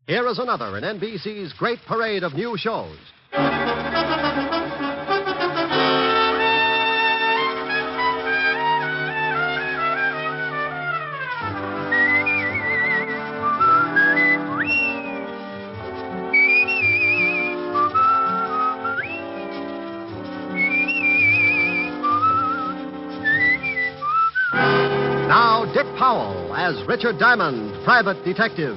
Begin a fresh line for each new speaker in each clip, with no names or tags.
Here is another in NBC's great parade of new shows. Now, Dick Powell as Richard Diamond, private detective.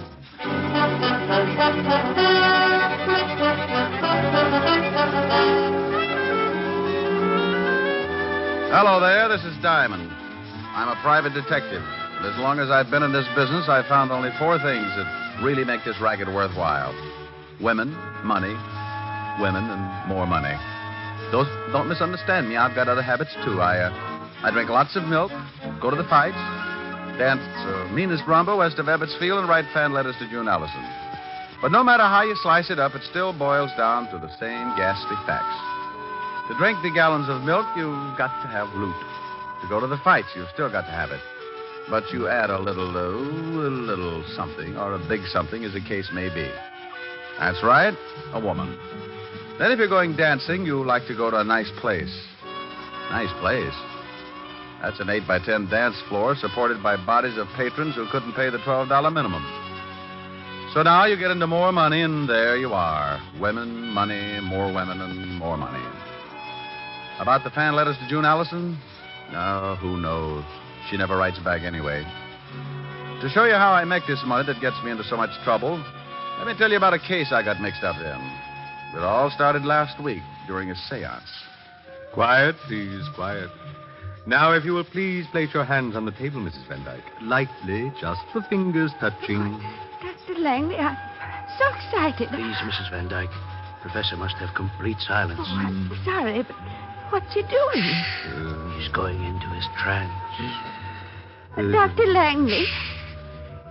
Hello there, this is Diamond. I'm a private detective. And as long as I've been in this business, I've found only four things that really make this racket worthwhile. Women, money, women, and more money. Don't misunderstand me. I've got other habits, too. I drink lots of milk, go to the fights, dance meanest rumba west of Ebbetsfield, and write fan letters to June Allison. But no matter how you slice it up, it still boils down to the same ghastly facts. To drink the gallons of milk, you've got to have loot. To go to the fights, you've still got to have it. But you add a little something, or a big something, as the case may be. That's right, a woman. Then if you're going dancing, you like to go to a nice place. Nice place? That's an 8x10 dance floor supported by bodies of patrons who couldn't pay the $12 minimum. So now you get into more money, and there you are. Women, money, more women, and more money. About the fan letters to June Allison? No, who knows? She never writes back anyway. To show you how I make this money that gets me into so much trouble, let me tell you about a case I got mixed up in. It all started last week during a seance.
Quiet, please, quiet. Now, if you will please place your hands on the table, Mrs. Van Dyke. Lightly, just the fingers touching.
Dr. Langley, I'm so excited.
Please, Mrs. Van Dyke. Professor must have complete silence.
Oh, I'm sorry, but what's he doing?
He's going into his trance.
Dr. Langley?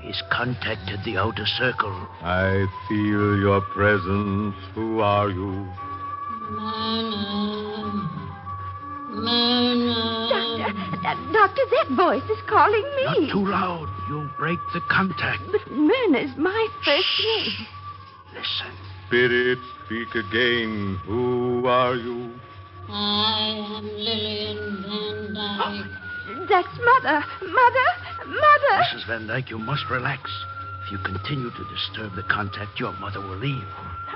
He's contacted the outer circle.
I feel your presence. Who are you?
Doctor, that voice is calling me.
Not too loud. You'll break the contact.
But Myrna's my first name.
Listen.
Spirit, speak again. Who are you?
I am Lillian Van Dyke.
That's Mother. Mother.
Mrs. Van Dyke, you must relax. If you continue to disturb the contact, your mother will leave.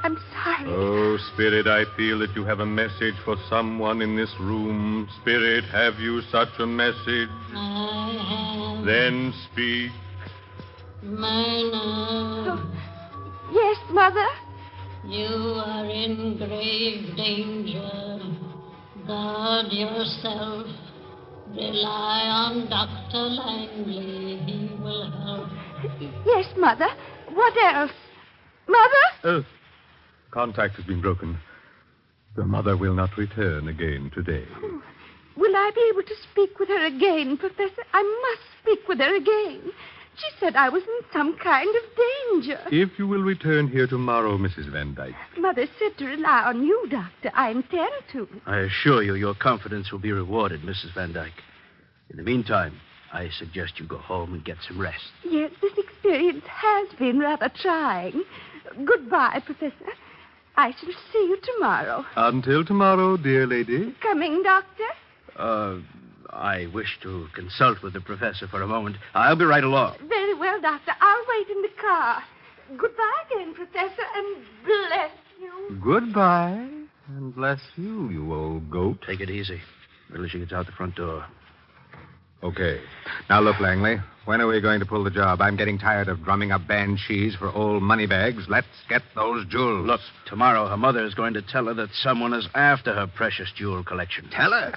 I'm sorry.
Oh, Spirit, I feel that you have a message for someone in this room. Spirit, have you such a message?
I have.
Then speak.
Myrna,
Oh, yes, Mother?
you are in grave danger. Guard yourself. Rely on Dr. Langley. He will help.
Yes, Mother. What else? Mother?
Contact has been broken. The mother will not return again today.
Oh, will I be able to speak with her again, Professor? I must speak with her again. She said I was in some kind of danger.
If you will return here tomorrow, Mrs. Van Dyke.
Mother said to rely on you, Doctor. I intend to.
I assure you your confidence will be rewarded, Mrs. Van Dyke. In the meantime, I suggest you go home and get some rest.
Yes, this experience has been rather trying. Goodbye, Professor. I shall see you tomorrow.
Until tomorrow, dear lady.
Coming, Doctor?
I wish to consult with the professor for a moment. I'll be right along.
Very well, Doctor. I'll wait in the car. Goodbye again, Professor, and bless you.
Goodbye, and bless you, you old goat.
Take it easy. Until she gets out the front door.
Okay. Now, look, Langley. When are we going to pull the job? I'm getting tired of drumming up banshees for old moneybags. Let's get those jewels.
Look, tomorrow her mother is going to tell her that someone is after her precious jewel collection.
Tell her.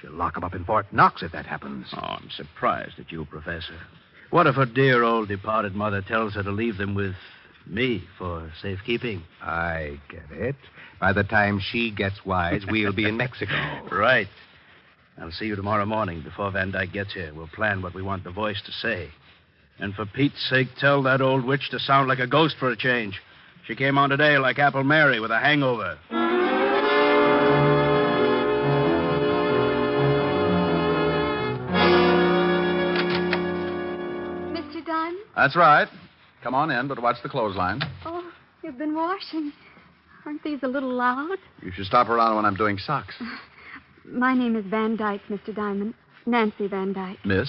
She'll lock them up in Fort Knox if that happens.
Oh, I'm surprised at you, Professor. What if her dear old departed mother tells her to leave them with me for safekeeping?
I get it. By the time she gets wise, we'll be in Mexico.
Right. I'll see you tomorrow morning before Van Dyke gets here. We'll plan what we want the voice to say. And for Pete's sake, tell that old witch to sound like a ghost for a change. She came on today like Apple Mary with a hangover.
Mr. Diamond?
That's right. Come on in, but watch the clothesline.
Oh, you've been washing. Aren't these a little loud?
You should stop around when I'm doing socks.
My name is Van Dyke, Mr. Diamond. Nancy Van Dyke.
Miss?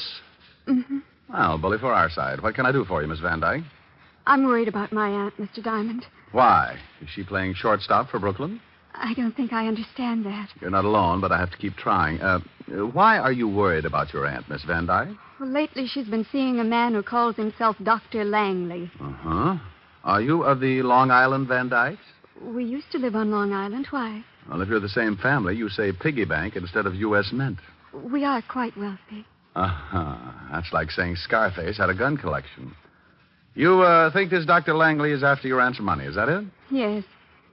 Mm-hmm.
Well, bully for our side. What can I do for you, Miss Van Dyke?
I'm worried about my aunt, Mr. Diamond.
Why? Is she playing shortstop for Brooklyn?
I don't think I understand that.
You're not alone, but I have to keep trying. Why are you worried about your aunt, Miss Van Dyke?
Well, lately she's been seeing a man who calls himself Dr. Langley.
Uh-huh. Are you of the Long Island Van Dykes?
We used to live on Long Island. Why?
Well, if you're the same family, you say piggy bank instead of U.S. Mint.
We are quite wealthy.
Uh-huh. That's like saying Scarface had a gun collection. You think this Dr. Langley is after your aunt's money, is that it?
Yes.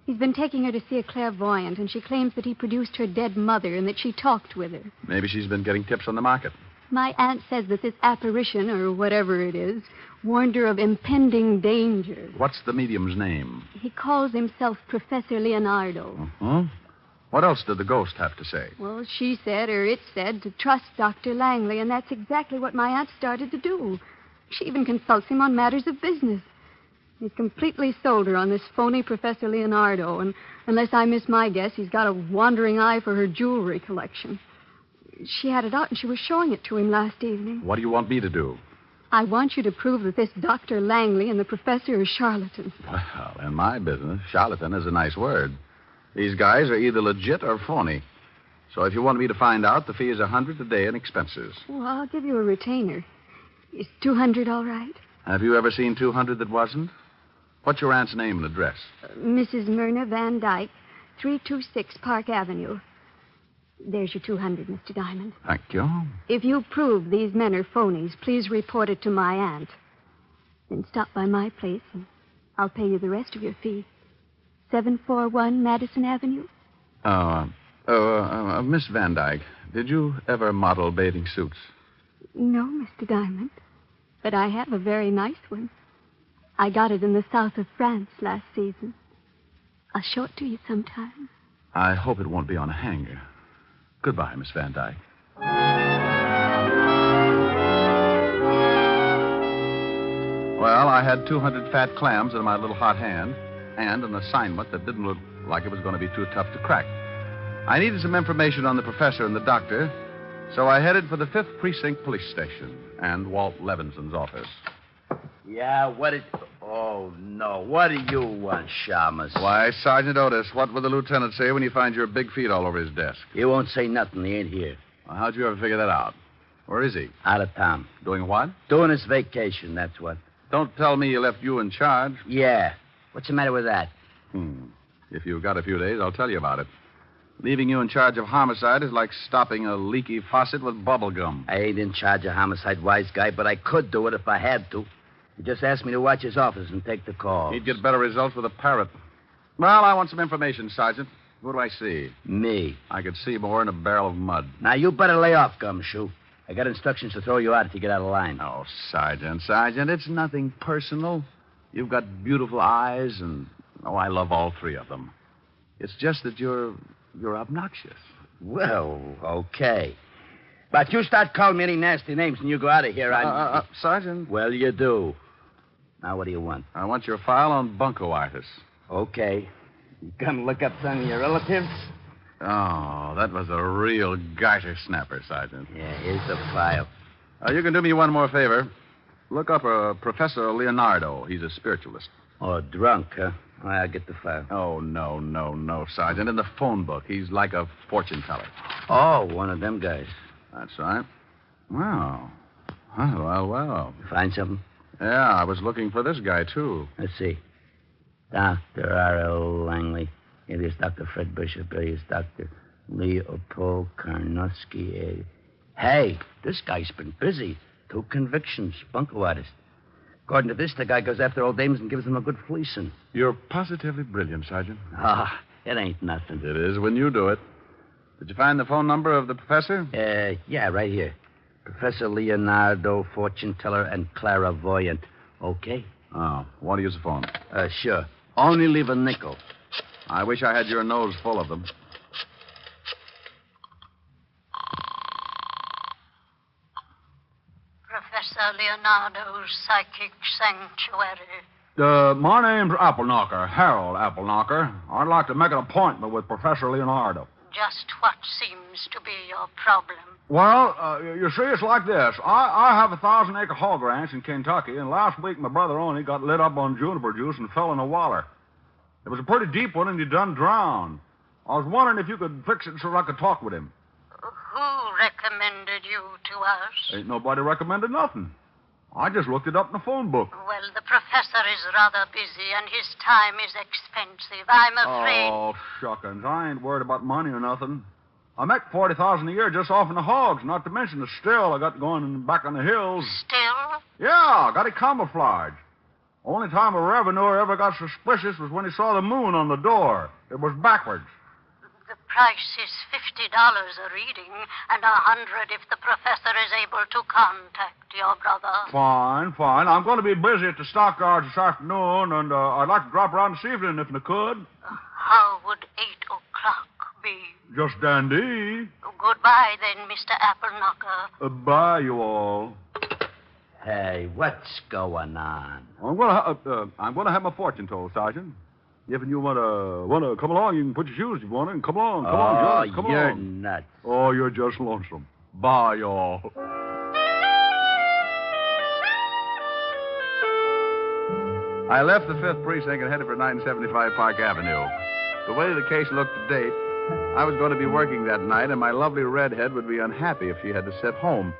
He's been taking her to see a clairvoyant, and she claims that he produced her dead mother and that she talked with her.
Maybe she's been getting tips on the market.
My aunt says that this apparition, or whatever it is, warned her of impending danger.
What's the medium's name?
He calls himself Professor Leonardo.
Uh-huh. What else did the ghost have to say?
Well, she said, or it said, to trust Dr. Langley, and that's exactly what my aunt started to do. She even consults him on matters of business. He's completely sold her on this phony Professor Leonardo, and unless I miss my guess, he's got a wandering eye for her jewelry collection. She had it out, and she was showing it to him last evening.
What do you want me to do?
I want you to prove that this Dr. Langley and the professor are charlatans.
Well, in my business, charlatan is a nice word. These guys are either legit or phony. So if you want me to find out, the fee is $100 a day in expenses.
Well, I'll give you a retainer. Is $200 all right?
Have you ever seen 200 that wasn't? What's your aunt's name and address?
Mrs. Myrna Van Dyke, 326 Park Avenue. There's your $200, Mr. Diamond.
Thank you.
If you prove these men are phonies, please report it to my aunt. Then stop by my place, and I'll pay you the rest of your fee. 741 Madison Avenue.
Miss Van Dyke, did you ever model bathing suits?
No, Mr. Diamond. But I have a very nice one. I got it in the south of France last season. I'll show it to you sometime.
I hope it won't be on a hanger. Goodbye, Miss Van Dyke. Well, I had 200 fat clams in my little hot hand and an assignment that didn't look like it was going to be too tough to crack. I needed some information on the professor and the doctor, so I headed for the 5th Precinct Police Station and Walt Levinson's office.
Yeah, what is... Oh, no. What do you want, Shamus?
Why, Sergeant Otis, what will the lieutenant say when he finds your big feet all over his desk?
He won't say nothing. He ain't here.
Well, how'd you ever figure that out? Where is he?
Out of town.
Doing what?
Doing his vacation, that's what.
Don't tell me he left you in charge.
Yeah. What's the matter with that?
If you've got a few days, I'll tell you about it. Leaving you in charge of homicide is like stopping a leaky faucet with bubble gum.
I ain't in charge of homicide, wise guy, but I could do it if I had to. He just asked me to watch his office and take the call.
He'd get better results with a parrot. Well, I want some information, Sergeant. What do I see?
Me.
I could see more in a barrel of mud.
Now, you better lay off, Gumshoe. I got instructions to throw you out if you get out of line.
Oh, Sergeant, it's nothing personal. You've got beautiful eyes, and, I love all three of them. It's just that you're obnoxious.
Well, okay. But you start calling me any nasty names and you go out of here,
Sergeant.
Well, you do. Now, what do you want?
I want your file on buncoitis.
Okay. You gonna look up some of your relatives?
Oh, that was a real garter snapper, Sergeant.
Yeah, here's the file.
You can do me one more favor. Look up Professor Leonardo. He's a spiritualist.
Oh, drunk, huh? Well, I'll get the file.
Oh, no, Sergeant. In the phone book, he's like a fortune teller.
Oh, one of them guys.
That's right. Wow. Well.
You find something?
Yeah, I was looking for this guy, too.
Let's see. Dr. R.L. Langley. Alias Dr. Fred Bishop. Alias Dr. Leopold Karnowski. Hey, this guy's been busy. 2 convictions. Bunco artist. According to this, the guy goes after old dames and gives them a good fleecing.
You're positively brilliant, Sergeant.
It ain't nothing.
It is when you do it. Did you find the phone number of the professor?
Yeah, right here. Professor Leonardo, fortune teller, and clairvoyant. Okay?
Oh, want to use the phone?
Sure. Only leave a nickel.
I wish I had your nose full of them.
Professor Leonardo's psychic sanctuary?
My name's Appleknocker, Harold Appleknocker. I'd like to make an appointment with Professor Leonardo.
Just what seems to be your problem?
Well, you see, it's like this. I have a 1,000-acre hog ranch in Kentucky, and last week my brother Oney got lit up on juniper juice and fell in a water. It was a pretty deep one, and he done drowned. I was wondering if you could fix it so I could talk with him.
Who recommended you to us?
Ain't nobody recommended nothing. I just looked it up in the phone book.
Well, the professor is rather busy, and his time is expensive. I'm afraid...
Oh, shuckins. I ain't worried about money or nothing. I make $40,000 a year just off in the hogs, not to mention the still I got going back on the hills.
Still?
Yeah, got it camouflaged. Only time a revenuer ever got suspicious was when he saw the moon on the door. It was backwards.
The price is $50 a reading, and $100 if the professor is able to contact your brother.
Fine. I'm going to be busy at the stockyards this afternoon, and I'd like to drop around this evening if I could.
How would 8 o'clock be?
Just dandy.
Goodbye, then, Mr. Appleknocker.
Bye, you all.
Hey, what's going on?
I'm going to have my fortune told, Sergeant. If you want to come along, you can put your shoes if you want to, and come along, George, come
you're
along.
nuts.
Oh, you're just lonesome. Bye, y'all.
I left the 5th Precinct and headed for 975 Park Avenue. The way the case looked to date, I was going to be working that night, and my lovely redhead would be unhappy if she had to sit home.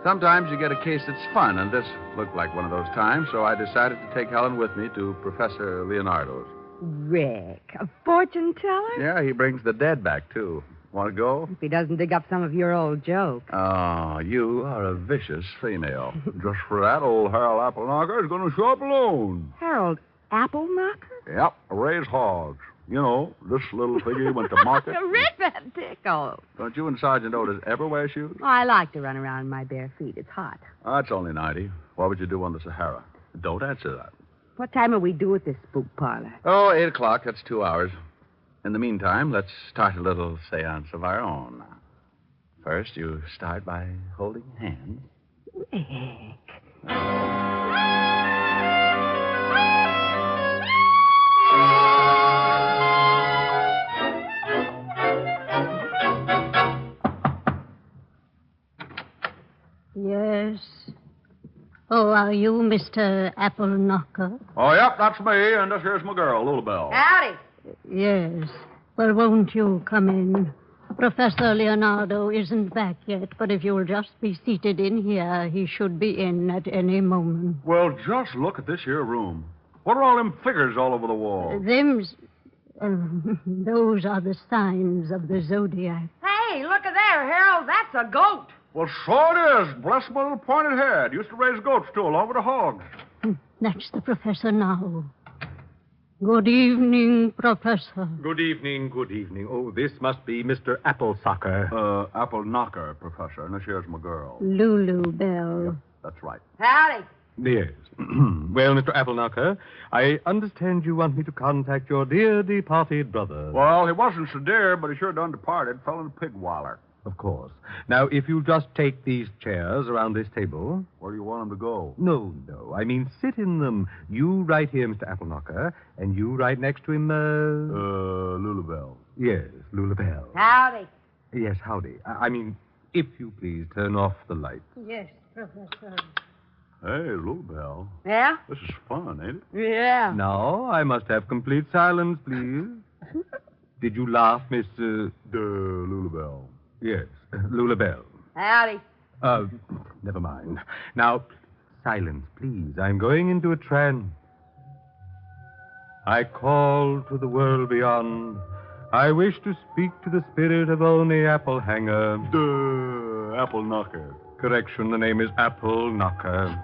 Sometimes you get a case that's fun, and this looked like one of those times, so I decided to take Helen with me to Professor Leonardo's.
Rick, a fortune teller?
Yeah, he brings the dead back, too. Want to go?
If he doesn't dig up some of your old jokes.
Oh, you are a vicious female. Just for that, old Harold Appleknocker is going to show up alone.
Harold Appleknocker?
Yep, raise hogs. You know, this little figure went to market.
Rick, that tickle.
Don't you and Sergeant Otis ever wear shoes?
Oh, I like to run around in my bare feet. It's hot.
That's only 90. What would you do on the Sahara? Don't answer that.
What time are we due at this spook parlor?
Oh, 8 o'clock. That's 2 hours. In the meantime, let's start a little seance of our own. First, you start by holding hands.
Rick.
Yes. Oh, are you Mr. Appleknocker?
Oh, yep, that's me, and this here's my girl, Lulabelle.
Howdy.
Yes. Well, won't you come in? Professor Leonardo isn't back yet, but if you'll just be seated in here, he should be in at any moment.
Well, just look at this here room. What are all them figures all over the wall?
Those are the signs of the zodiac.
Hey, look at there, Harold. That's a goat.
Well, so it is. Bless my little pointed head. Used to raise goats, too, along with the hogs.
That's the professor now. Good evening, Professor.
Good evening. Oh, this must be Mr. Applesucker.
Appleknocker, Professor, and this here's my girl.
Lulu Bell.
Yep, that's right.
Howdy.
Yes. Well, Mr. Appleknocker, I understand you want me to contact your dear departed brother.
Well, he wasn't so dear, but he sure done departed. Fell in a pig waller.
Of course. Now, if you just take these chairs around this table.
Where do you want him to go?
No. I mean, sit in them. You right here, Mr. Appleknocker, and you right next to him,
Lulabelle.
Yes, Lulabelle.
Howdy.
Yes, howdy. I mean, if you please, turn off the lights.
Yes, Professor.
Hey, Lulabelle.
Yeah?
This is fun, ain't it?
Yeah.
Now, I must have complete silence, please. Did you laugh, Miss,
Lulabelle.
Yes, Lulabelle.
Howdy.
Never mind. Now, silence, please. I'm going into a trance. I call to the world beyond. I wish to speak to the spirit of Oney Applehanger.
Appleknocker.
Correction, the name is Appleknocker.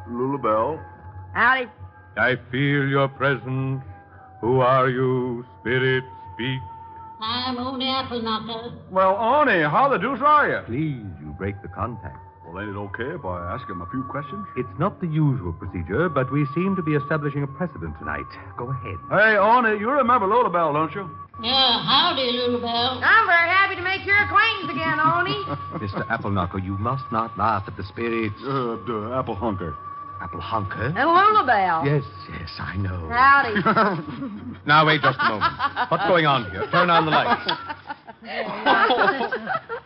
Lulabelle.
Howdy.
I feel your presence. Who are you, spirit? Speak.
I'm Oney Appleknocker.
Well, Oney, how the deuce are you?
Please, you break the contact.
Well, ain't it okay if I ask him a few questions?
It's not the usual procedure, but we seem to be establishing a precedent tonight. Go ahead.
Hey, Oni, you remember Lulabelle, don't you?
Yeah, howdy, little bell.
I'm very happy to make your acquaintance again, Oni.
Mr. Appleknocker, you must not laugh at the spirits.
Apple Hunker.
Apple Hunker?
And Lulabelle.
Yes, I know.
Howdy.
Now, wait just a moment. What's going on here? Turn on the lights.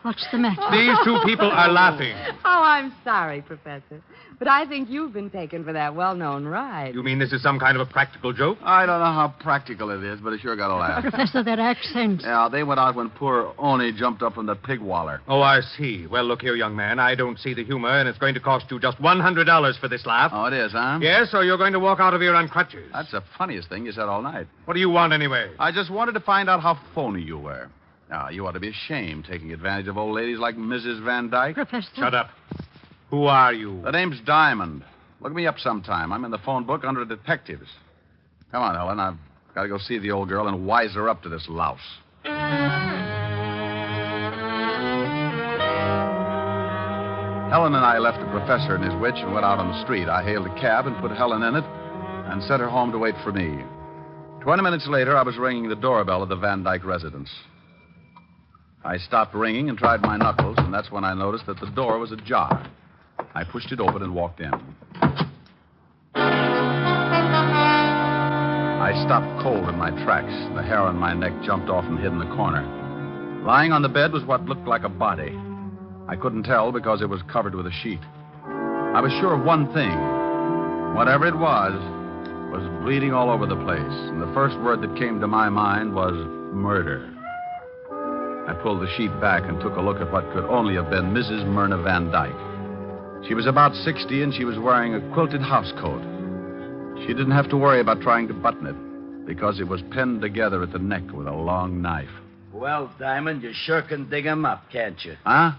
What's the matter?
These two people are laughing.
Oh, I'm sorry, Professor. But I think you've been taken for that well-known ride.
You mean this is some kind of a practical joke?
I don't know how practical it is, but it sure got a laugh.
Professor, their accents.
Yeah, they went out when poor Oni jumped up from the pig waller.
Oh, I see. Well, look here, young man. I don't see the humor, and it's going to cost you just $100 for this laugh.
Oh, it is, huh?
Yes, or you're going to walk out of here on crutches.
That's the funniest thing you said all night.
What do you want, anyway?
I just wanted to find out how phony you were. Now, you ought to be ashamed taking advantage of old ladies like Mrs. Van Dyke.
Professor.
Shut up. Who are you?
The name's Diamond. Look me up sometime. I'm in the phone book under detectives. Come on, Helen. I've got to go see the old girl and wise her up to this louse. Helen and I left the professor and his witch and went out on the street. I hailed a cab and put Helen in it and sent her home to wait for me. 20 minutes later, I was ringing the doorbell of the Van Dyke residence. I stopped ringing and tried my knuckles, and that's when I noticed that the door was ajar. I pushed it open and walked in. I stopped cold in my tracks. The hair on my neck jumped off and hid in the corner. Lying on the bed was what looked like a body. I couldn't tell because it was covered with a sheet. I was sure of one thing. Whatever it was bleeding all over the place, and the first word that came to my mind was murder. I pulled the sheet back and took a look at what could only have been Mrs. Myrna Van Dyke. She was about 60, and she was wearing a quilted housecoat. She didn't have to worry about trying to button it, because it was pinned together at the neck with a long knife.
Well, Diamond, you sure can dig 'em up, can't you?
Huh?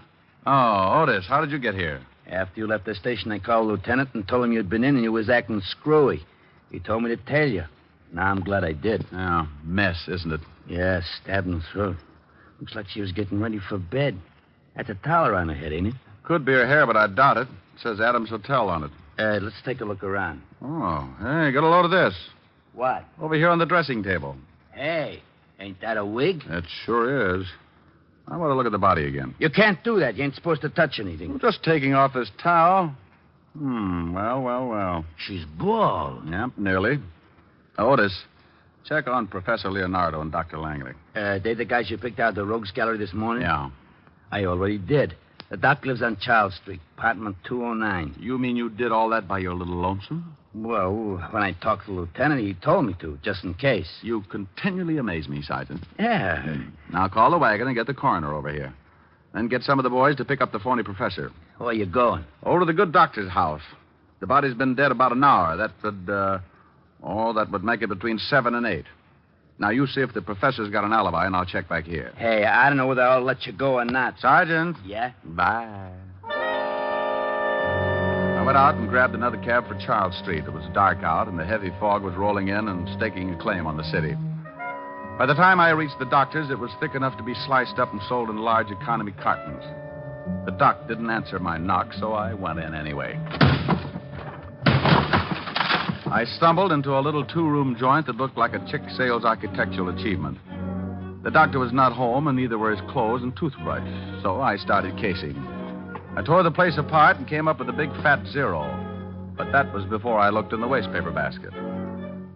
Oh, Otis, how did you get here?
After you left the station, I called the lieutenant and told him you'd been in and you was acting screwy. He told me to tell you. Now, I'm glad I did.
Yeah, mess, isn't it?
Yeah, stabbed in the throat. Looks like she was getting ready for bed. That's a towel around her head, ain't it?
Could be her hair, but I doubt it. It says Adams Hotel on it.
Let's take a look around.
Oh, hey, got a load of this.
What?
Over here on the dressing table.
Hey, ain't that a wig?
It sure is. I want to look at the body again.
You can't do that. You ain't supposed to touch anything.
I'm just taking off this towel. Well.
She's bald.
Yep, nearly. Otis, check on Professor Leonardo and Dr. Langley.
They the guys you picked out of the Rogues Gallery this morning?
Yeah.
I already did. The doc lives on Charles Street, apartment 209.
You mean you did all that by your little lonesome?
Well, when I talked to the lieutenant, he told me to, just in case.
You continually amaze me, Sergeant.
Yeah.
Now call the wagon and get the coroner over here. Then get some of the boys to pick up the phony professor.
Where you going?
Over to the good doctor's house. The body's been dead about an hour. That would make it between 7 and 8. Now, you see if the professor's got an alibi, and I'll check back here.
Hey, I don't know whether I'll let you go or not.
Sergeant.
Yeah?
Bye. I went out and grabbed another cab for Charles Street. It was dark out, and the heavy fog was rolling in and staking a claim on the city. By the time I reached the doctor's, it was thick enough to be sliced up and sold in large economy cartons. The doc didn't answer my knock, so I went in anyway. I stumbled into a little two-room joint that looked like a chick sales architectural achievement. The doctor was not home, and neither were his clothes and toothbrush, so I started casing. I tore the place apart and came up with a big fat 0, but that was before I looked in the wastepaper basket.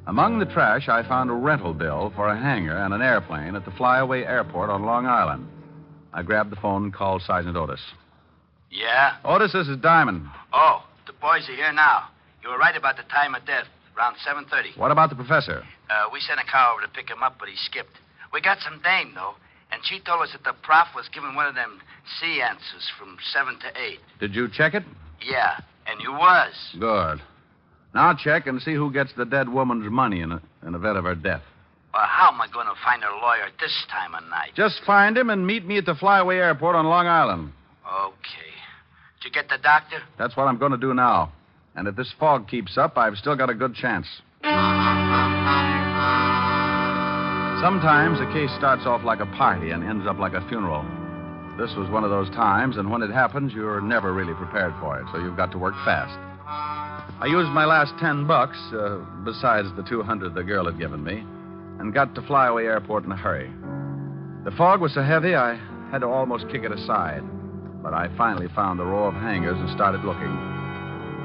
Among the trash, I found a rental bill for a hangar and an airplane at the Flyaway Airport on Long Island. I grabbed the phone and called Sergeant Otis.
Yeah?
Otis, this is Diamond.
Oh, the boys are here now. You were right about the time of death, around 7:30.
What about the professor?
We sent a car over to pick him up, but he skipped. We got some dame, though, and she told us that the prof was giving one of them seances from 7 to 8.
Did you check it?
Yeah, and you was.
Good. Now check and see who gets the dead woman's money in event of her death.
Well, how am I going to find her lawyer at this time of night?
Just find him and meet me at the Flyaway Airport on Long Island.
Okay. Did you get the doctor?
That's what I'm going to do now. And if this fog keeps up, I've still got a good chance. Sometimes a case starts off like a party and ends up like a funeral. This was one of those times, and when it happens, you're never really prepared for it, so you've got to work fast. I used my last $10, besides the 200 the girl had given me, and got to Flyaway Airport in a hurry. The fog was so heavy, I had to almost kick it aside. But I finally found the row of hangars and started looking.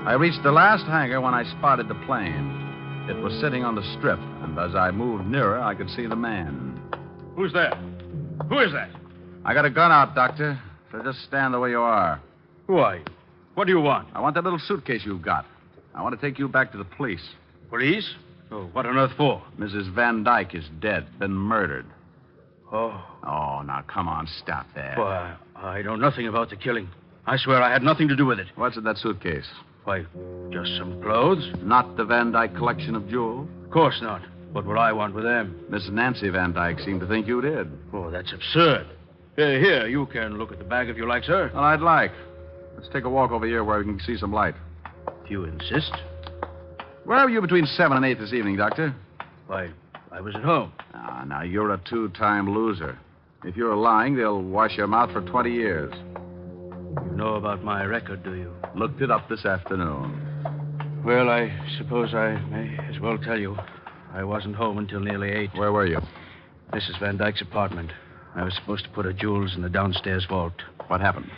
I reached the last hangar when I spotted the plane. It was sitting on the strip, and as I moved nearer, I could see the man.
Who's there? Who is that?
I got a gun out, Doctor, so just stand the way you are.
Who are you? What do you want?
I want that little suitcase you've got. I want to take you back to the police.
Police? Oh, what on earth for?
Mrs. Van Dyke is dead, been murdered.
Oh.
Oh, now, come on, stop that.
Why, I know nothing about the killing. I swear I had nothing to do with it.
What's in that suitcase?
Why, just some clothes.
Not the Van Dyke collection of jewels?
Of course not. What would I want with them?
Miss Nancy Van Dyke seemed to think you did.
Oh, that's absurd. Here, you can look at the bag if you like, sir.
Well, I'd like. Let's take a walk over here where we can see some light.
If you insist.
Where were you between 7 and 8 this evening, Doctor?
Why, I was at home.
Ah, now, you're a two-time loser. If you're lying, they'll wash your mouth for 20 years.
You know about my record, do you?
Looked it up this afternoon.
Well, I suppose I may as well tell you. I wasn't home until nearly 8.
Where were you?
Mrs. Van Dyke's apartment. I was supposed to put her jewels in the downstairs vault.
What happened?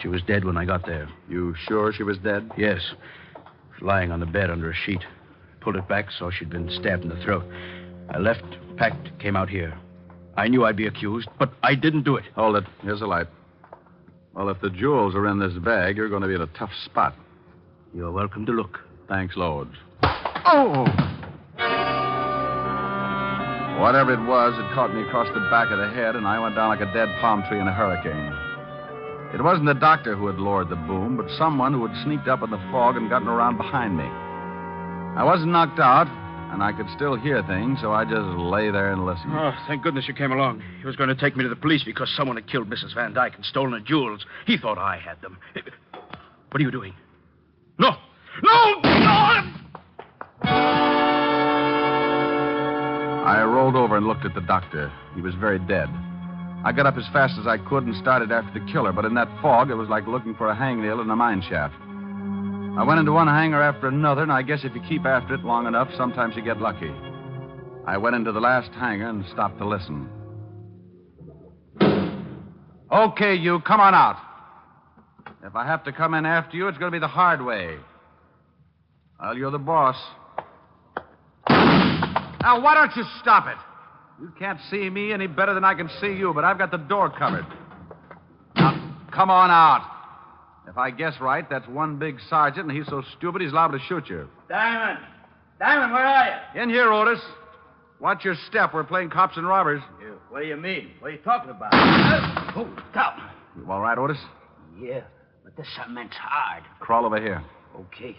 She was dead when I got there.
You sure she was dead?
Yes. She was lying on the bed under a sheet. Pulled it back, saw she'd been stabbed in the throat. I left, packed, came out here. I knew I'd be accused, but I didn't do it.
Hold it. Here's a light. Well, if the jewels are in this bag, you're going to be in a tough spot.
You're welcome to look.
Thanks, loads. Oh! Whatever it was, it caught me across the back of the head, and I went down like a dead palm tree in a hurricane. It wasn't the doctor who had lowered the boom, but someone who had sneaked up in the fog and gotten around behind me. I wasn't knocked out, and I could still hear things, so I just lay there and listened.
Oh, thank goodness you came along. He was going to take me to the police because someone had killed Mrs. Van Dyke and stolen her jewels. He thought I had them. What are you doing? No! No! No!
I rolled over and looked at the doctor. He was very dead. I got up as fast as I could and started after the killer, but in that fog, it was like looking for a hangnail in a mine shaft. I went into one hangar after another, and I guess if you keep after it long enough, sometimes you get lucky. I went into the last hangar and stopped to listen. Okay, you, come on out. If I have to come in after you, it's going to be the hard way. Well, you're the boss. Now, why don't you stop it? You can't see me any better than I can see you, but I've got the door covered. Now, come on out. If I guess right, that's one big sergeant, and he's so stupid he's liable to shoot you.
Diamond! Diamond, where are you?
In here, Otis. Watch your step. We're playing cops and robbers.
What do you mean? What are you talking about?
Oh, stop. You all right, Otis?
Yeah, but this cement's hard.
Crawl over here.
Okay.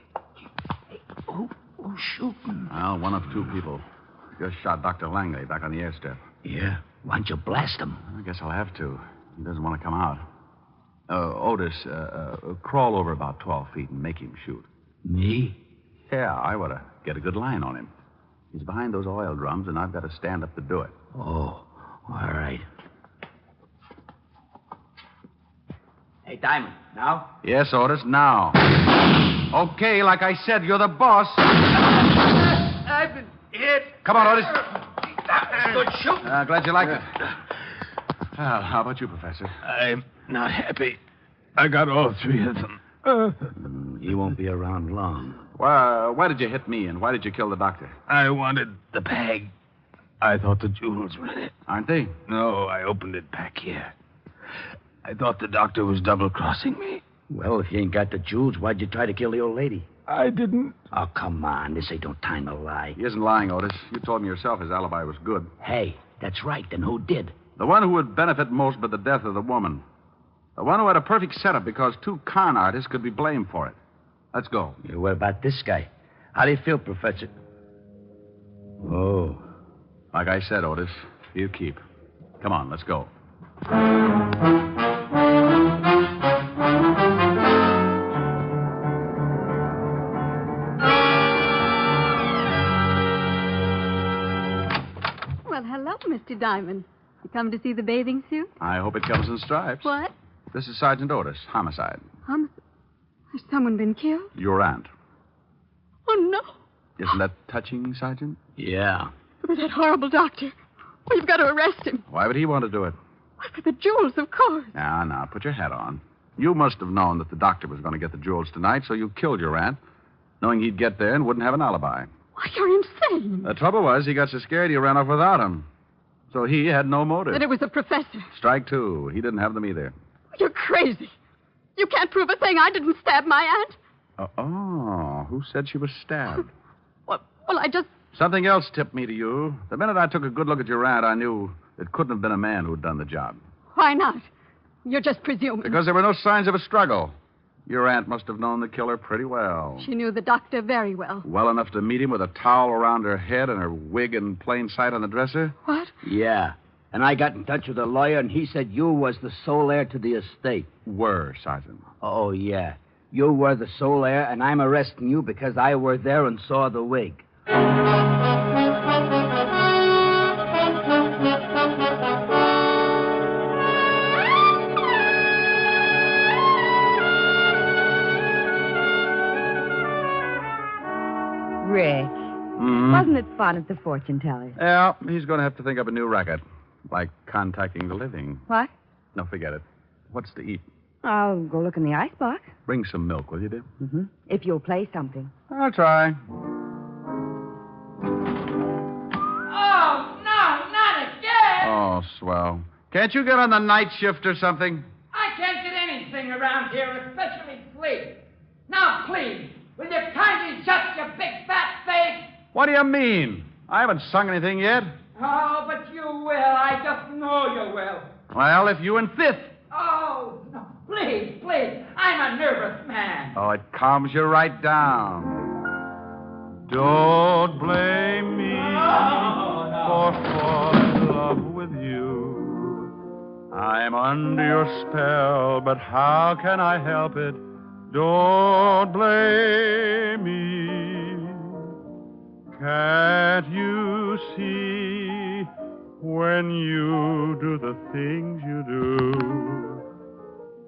Hey, who's shooting?
Well, one of two people. Just shot Dr. Langley back on the airstrip.
Yeah? Why don't you blast him?
I guess I'll have to. He doesn't want to come out. Otis, crawl over about 12 feet and make him shoot.
Me?
Yeah, I ought to get a good line on him. He's behind those oil drums, and I've got to stand up to do it.
Oh, all right. Hey, Diamond, now?
Yes, Otis, now. Okay, like I said, you're the boss.
I've been hit.
Come on, Otis.
Good shooting.
Glad you liked it. Well, how about you, Professor?
I'm not happy. I got all three of them.
He won't be around long.
Well, why did you hit me, and why did you kill the doctor?
I wanted the bag. I thought the jewels were in it.
Aren't they?
No, I opened it back here. I thought the doctor was double-crossing me.
Well, if you ain't got the jewels, why'd you try to kill the old lady?
I didn't.
Oh, come on. This ain't no time to lie.
He isn't lying, Otis. You told me yourself his alibi was good.
Hey, that's right. Then who did?
The one who would benefit most by the death of the woman. The one who had a perfect setup because two con artists could be blamed for it. Let's go.
Yeah, what about this guy? How do you feel, Professor? Oh.
Like I said, Otis, you keep. Come on, let's go.
Well, hello, Mr. Diamond. You come to see the bathing suit?
I hope it comes in stripes.
What?
This is Sergeant Otis, homicide.
Has someone been killed?
Your aunt.
Oh, no.
Isn't that touching, Sergeant?
Yeah.
But that horrible doctor. Oh, you've got to arrest him.
Why would he want to do it?
Why, for the jewels, of course.
Now, put your hat on. You must have known that the doctor was going to get the jewels tonight, so you killed your aunt, knowing he'd get there and wouldn't have an alibi.
Why, you're insane.
The trouble was, he got so scared he ran off without him. So he had no motive.
That it was a professor.
Strike two. He didn't have them either.
You're crazy. You can't prove a thing. I didn't stab my aunt.
Who said she was stabbed?
Well, I just...
Something else tipped me to you. The minute I took a good look at your aunt, I knew it couldn't have been a man who'd done the job.
Why not? You're just presuming.
Because there were no signs of a struggle. Your aunt must have known the killer pretty well.
She knew the doctor very well.
Well enough to meet him with a towel around her head and her wig in plain sight on the dresser?
What?
Yeah. And I got in touch with a lawyer, and he said you was the sole heir to the estate.
Were, Sergeant.
Oh, yeah. You were the sole heir, and I'm arresting you because I were there and saw the wig.
Rick, wasn't it fun at the fortune teller?
Yeah, he's going to have to think up a new racket. Like contacting the living.
What?
No, forget it. What's to eat?
I'll go look in the icebox.
Bring some milk, will you, dear?
Mm-hmm. If you'll play something.
I'll try.
Oh, no, not again.
Oh, swell. Can't you get on the night shift or something?
I can't get anything around here, especially sleep. Now, please, will you kindly shut your big fat face?
What do you mean? I haven't sung anything yet.
Oh, but you will. I just know you will.
Well, if you insist.
Oh, no, please, please. I'm a nervous man.
Oh, it calms you right down. Don't blame me for falling in love with you. I'm under your spell, but how can I help it? Don't blame me. Can't you see when you do the things you do?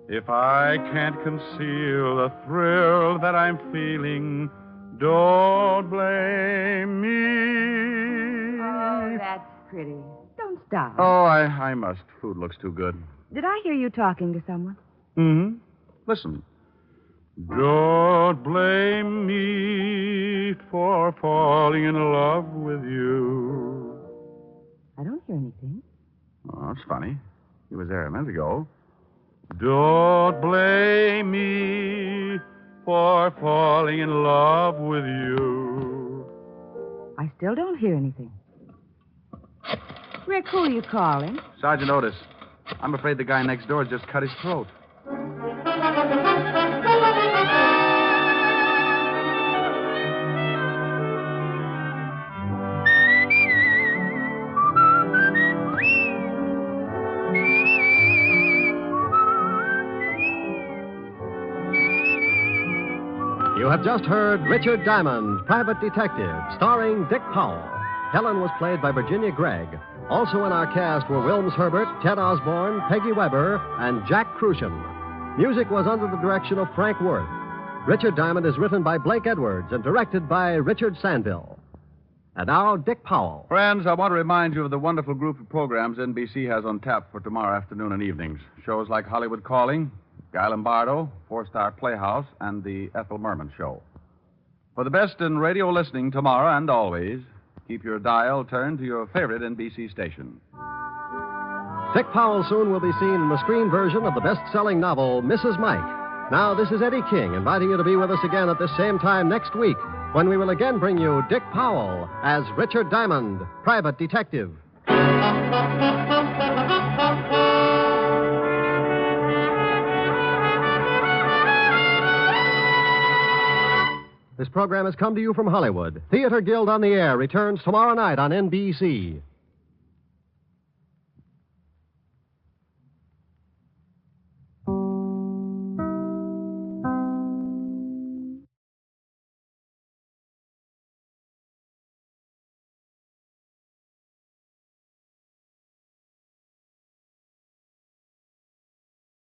If I can't conceal the thrill that I'm feeling, don't blame me.
Oh, that's pretty. Don't stop.
Oh, I must. Food looks too good.
Did I hear you talking to someone?
Mm-hmm. Listen. Don't blame me for falling in love with you.
I don't hear anything.
Oh, that's funny. He was there a minute ago. Don't blame me for falling in love with you.
I still don't hear anything. Rick, who are you calling?
Sergeant Otis. I'm afraid the guy next door just cut his throat.
You have just heard Richard Diamond, Private Detective, starring Dick Powell. Helen was played by Virginia Gregg. Also in our cast were Wilms Herbert, Ted Osborne, Peggy Weber, and Jack Crucian. Music was under the direction of Frank Worth. Richard Diamond is written by Blake Edwards and directed by Richard Sandville. And now, Dick Powell.
Friends, I want to remind you of the wonderful group of programs NBC has on tap for tomorrow afternoon and evenings. Shows like Hollywood Calling, Guy Lombardo, Four-Star Playhouse, and the Ethel Merman Show. For the best in radio listening tomorrow and always, keep your dial turned to your favorite NBC station.
Dick Powell soon will be seen in the screen version of the best-selling novel, Mrs. Mike. Now, this is Eddie King inviting you to be with us again at the same time next week when we will again bring you Dick Powell as Richard Diamond, Private Detective. This program has come to you from Hollywood. Theater Guild on the Air returns tomorrow night on NBC.